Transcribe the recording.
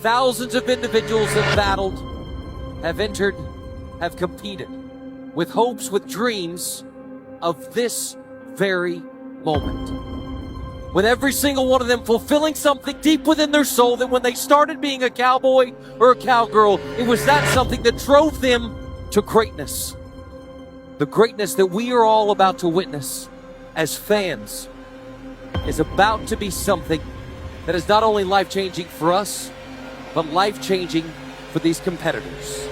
Thousands of individuals have battled, have entered, have competed with hopes, with dreams of this very moment. With every single one of them fulfilling something deep within their soul, that when they started being a cowboy or a cowgirl, it was that something that drove them to greatness. The greatness that we are all about to witness as fans is about to be something that is not only life-changing for us, but life-changing for these competitors.